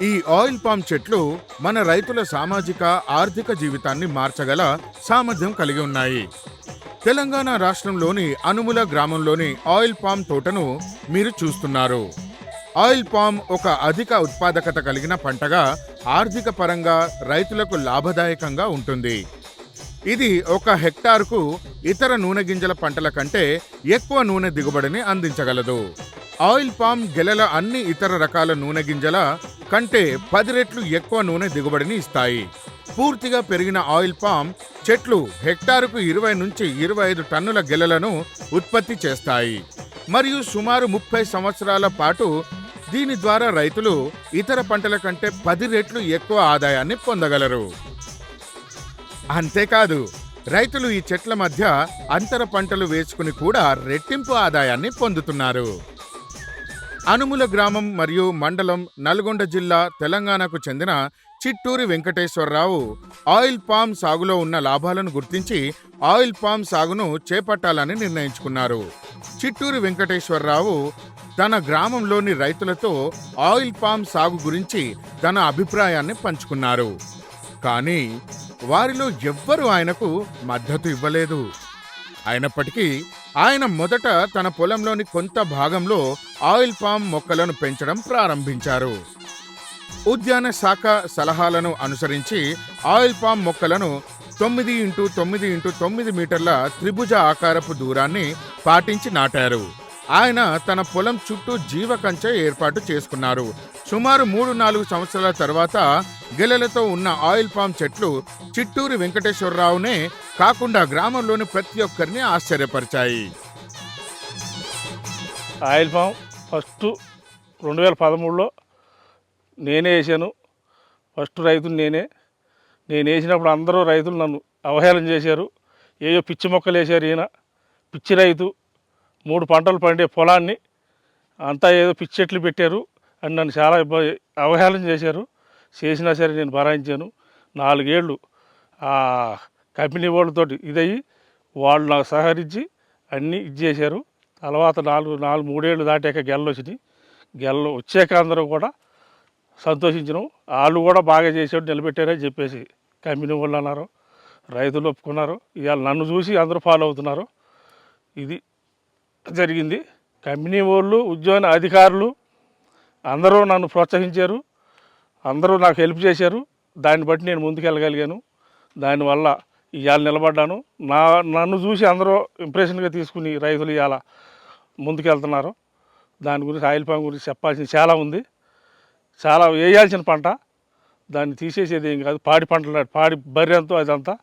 ఈ oil palm చెట్లు మన రైతుల సామాజిక ఆర్థిక జీవితాన్ని మార్చగల సామర్థ్యం కలిగి ఉన్నాయి. తెలంగాణ రాష్ట్రంలోని అనుముల గ్రామంలోని ఆయిల్ పామ్ తోటను మీరు చూస్తున్నారు. ఆయిల్ పామ్ ఒక అధిక ఉత్పాదకత కలిగిన పంటగా ఆర్థిక పరంగా రైతులకు లాభదాయకంగా ఉంటుంది. ఇది ఒక హెక్టార్కు ఇతర నూనె గింజల పంటల కంటే ఎక్కువ నూనె దిగుబడిని అందించగలదు. ఆయిల్ పామ్ గెలల అన్ని ఇతర రకాల నూనె గింజల కంటే 10 రెట్లు ఎక్కువ నూనె దిగుబడిని ఇస్తాయి. పూర్తిగా పెరిగిన ఆయిల్ పామ్ చెట్లు హెక్టారుకు 20 నుంచి 25 టన్నుల గెలలను ఉత్పత్తి చేస్తాయి మరియు సుమారు 30 సంవత్సరాల పాటు దీని ద్వారా రైతులు ఇతర పంటల కంటే 10 రెట్లు ఎక్కువ ఆదాయాన్ని పొందగలరు. అంతేకాదు, రైతులు ఈ చెట్ల మధ్య అంతర పంటలు వేసుకుని కూడా రెట్టింపు ఆదాయాన్ని పొందుతున్నారు. అనుముల గ్రామం మరియు మండలం నల్గొండ జిల్లా తెలంగాణకు చెందిన చిట్టూరి వెంకటేశ్వరరావు ఆయిల్ పామ్ సాగులో ఉన్న లాభాలను గుర్తించి ఆయిల్ పామ్ సాగును చేపట్టాలని నిర్ణయించుకున్నారు. చిట్టూరి వెంకటేశ్వరరావు తన గ్రామంలోని రైతులతో ఆయిల్ పామ్ సాగు గురించి తన అభిప్రాయాన్ని పంచుకున్నారు. కానీ వారిలో ఎవ్వరూ ఆయనకు మద్దతు ఇవ్వలేదు. అయినప్పటికీ ఆయన మొదట తన పొలంలోని కొంత భాగంలో ఆయిల్ పామ్ మొక్కలను పెంచడం ప్రారంభించారు. ఉద్యాన శాఖ సలహాలను అనుసరించి ఆయిల్ పామ్ మొక్కలను 9x9x9 మీటర్ల త్రిభుజ ఆకారపు దూరాన్ని పాటించి నాటారు. ఆయన తన పొలం చుట్టూ జీవకంచె ఏర్పాటు చేసుకున్నారు. సుమారు 3-4 సంవత్సరాల తర్వాత గెలలతో ఉన్న ఆయిల్ పామ్ చెట్లు చిట్టూరి వెంకటేశ్వరరావునే కాకుండా గ్రామంలోని ప్రతి ఒక్కరిని ఆశ్చర్యపరిచాయి. ఆయిల్ పామ్ ఫస్ట్ 2013లో నేనే వేసాను. ఫస్ట్ రైతులు నేను వేసినప్పుడు అందరూ రైతులు నన్ను అవహేళన చేశారు. ఏయో పిచ్చి మొక్కలు వేశారు, ఈయన పిచ్చి రైతు, 3 పంటలు పండే పొలాన్ని అంతా ఏదో పిచ్చి చెట్లు పెట్టారు అని నన్ను చాలా అవహేళన చేశారు. చేసినా సరే నేను భరాయించాను. 4 ఏళ్ళు ఆ కంపెనీ వాళ్ళతోటి ఇదయ్యి వాళ్ళు నాకు సహకరించి అన్నీ చేశారు. తర్వాత 3 ఏళ్ళు దాటాక గెలలు వచ్చినాయి. గెలలు వచ్చాక అందరూ కూడా సంతోషించడం, వాళ్ళు కూడా బాగా చేసాడు నిలబెట్టారని చెప్పేసి కంపెనీ వాళ్ళు అన్నారు, రైతులు ఒప్పుకున్నారు. ఇవాళ నన్ను చూసి అందరూ ఫాలో అవుతున్నారు. ఇది జరిగింది. కంపెనీ వాళ్ళు, ఉద్యోగ అధికారులు అందరూ నన్ను ప్రోత్సహించారు, అందరూ నాకు హెల్ప్ చేశారు. దాన్ని బట్టి నేను ముందుకెళ్ళగలిగాను. దానివల్ల ఇవాళ నిలబడ్డాను. నన్ను చూసి అందరూ ఇంప్రెషన్గా తీసుకుని రైతులు ఇవాళ ముందుకెళ్తున్నారు. దాని గురించి ఆయిల్ పామ్ గురించి చెప్పాల్సింది చాలా ఉంది. చాలా వేయాల్సిన పంట, దాన్ని తీసేసేది ఏం కాదు. పాడి పంటలు, పాడి బర్రెంతో అదంతా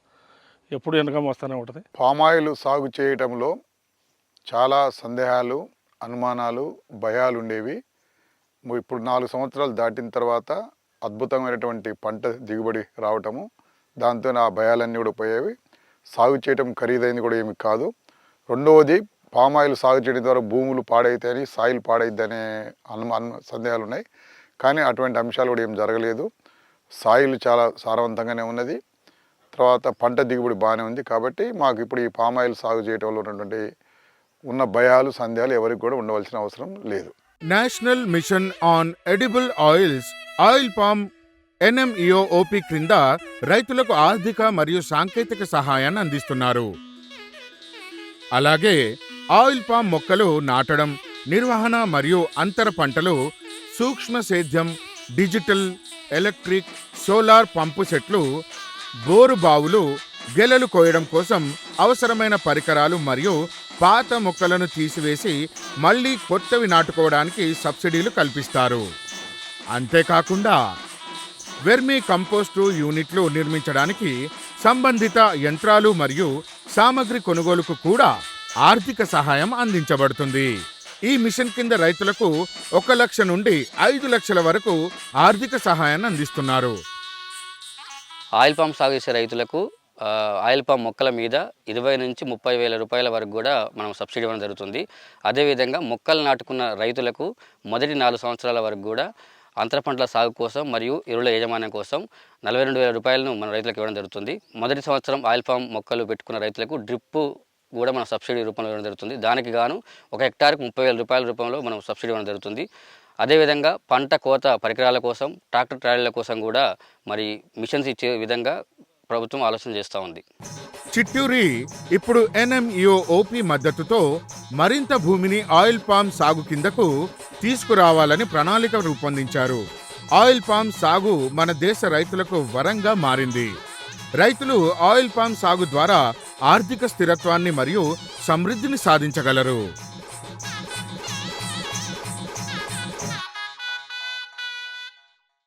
ఎప్పుడు ఇన్కమ్ వస్తూనే ఉంటుంది. పామాయిల్ సాగు చేయటంలో చాలా సందేహాలు, అనుమానాలు, భయాలు ఉండేవి. ఇప్పుడు 4 సంవత్సరాలు దాటిన తర్వాత అద్భుతమైనటువంటి పంట దిగుబడి రావటము, దాంతో ఆ భయాలన్నీ కూడా పోయేవి. సాగు చేయటం ఖరీదైంది కూడా ఏమి కాదు. రెండవది, పామాయిల్ సాగు చేయడం ద్వారా భూములు పాడైతాయని, సాయిల్ పాడైద్దనే సందేహాలు ఉన్నాయి. కానీ అటువంటి అంశాలు కూడా ఏం జరగలేదు. సాయిల్ చాలా సారవంతంగానే ఉన్నది. తర్వాత పంట దిగుబడి బాగానే ఉంది. కాబట్టి మాకు ఇప్పుడు ఈ పామాయిల్ సాగు చేయడంలో ఉన్న భయాలు, సందేహాలు ఎవరికి కూడా ఉండవలసిన అవసరం లేదు. National mission on edible oils oil palm NMEO-OP క్రింద రైతులకు ఆర్థిక మరియు సాంకేతిక సహాయాన్ని అందిస్తున్నారు. అలాగే ఆయిల్ పామ్ మొక్కలు నాటడం, నిర్వహణ మరియు అంతర పంటలు, సూక్ష్మ సేద్యం, డిజిటల్, ఎలక్ట్రిక్, సోలార్ పంపు సెట్లు, బోరు బావులు, గెలలు కోయడం కోసం అవసరమైన పరికరాలు మరియు పాత మొక్కలను తీసివేసి మళ్లీ కొత్తవి నాటుకోవడానికి సబ్సిడీలు కల్పిస్తారు. అంతేకాకుండా వెర్మీ కంపోస్టు యూనిట్లు నిర్మించడానికి సంబంధిత యంత్రాలు మరియు సామగ్రి కొనుగోలుకు కూడా ఆర్థిక సహాయం అందించబడుతుంది. ఈ మిషన్ కింద రైతులకు 1 లక్ష నుండి 5 లక్షల వరకు ఆర్థిక సహాయాన్ని అందిస్తున్నారు. ఆయిల్ పామ్ సాగు చేసే రైతులకు ఆయిల్ పామ్ మొక్కల మీద 20 నుంచి 30 వేల రూపాయల వరకు కూడా మనం సబ్సిడీ ఇవ్వడం జరుగుతుంది. అదేవిధంగా మొక్కలు నాటుకున్న రైతులకు మొదటి 4 సంవత్సరాల వరకు కూడా అంతర పంటల సాగు కోసం మరియు ఎరువుల యాజమాన్యం కోసం 42,000 రూపాయలను మన రైతులకు ఇవ్వడం జరుగుతుంది. మొదటి సంవత్సరం ఆయిల్ పామ్ మొక్కలు పెట్టుకున్న రైతులకు డ్రిప్ కూడా మనం సబ్సిడీ రూపంలో ఇవ్వడం జరుగుతుంది. దానికి గాను 1 హెక్టార్కు 30,000 రూపాయల రూపంలో మనం సబ్సిడీ ఇవ్వడం జరుగుతుంది. అదేవిధంగా పంట కోత పరికరాల కోసం ట్రాక్టర్ ట్రాలీల కోసం కూడా మరి మిషన్స్ ఇచ్చే విధంగా ప్రభుత్వం ఆలోచన చేస్తూ ఉంది. చిట్టూరి ఇప్పుడు NMEO-OP మద్దతుతో మరింత భూమిని ఆయిల్ పామ్ సాగు కిందకు తీసుకురావాలని ప్రణాళిక రూపొందించారు. ఆయిల్ పామ్ సాగు మన దేశ రైతులకు వరంగా మారింది. రైతులు ఆయిల్ పామ్ సాగు ద్వారా ఆర్థిక స్థిరత్వాన్ని మరియు సమృద్ధిని సాధించగలరు.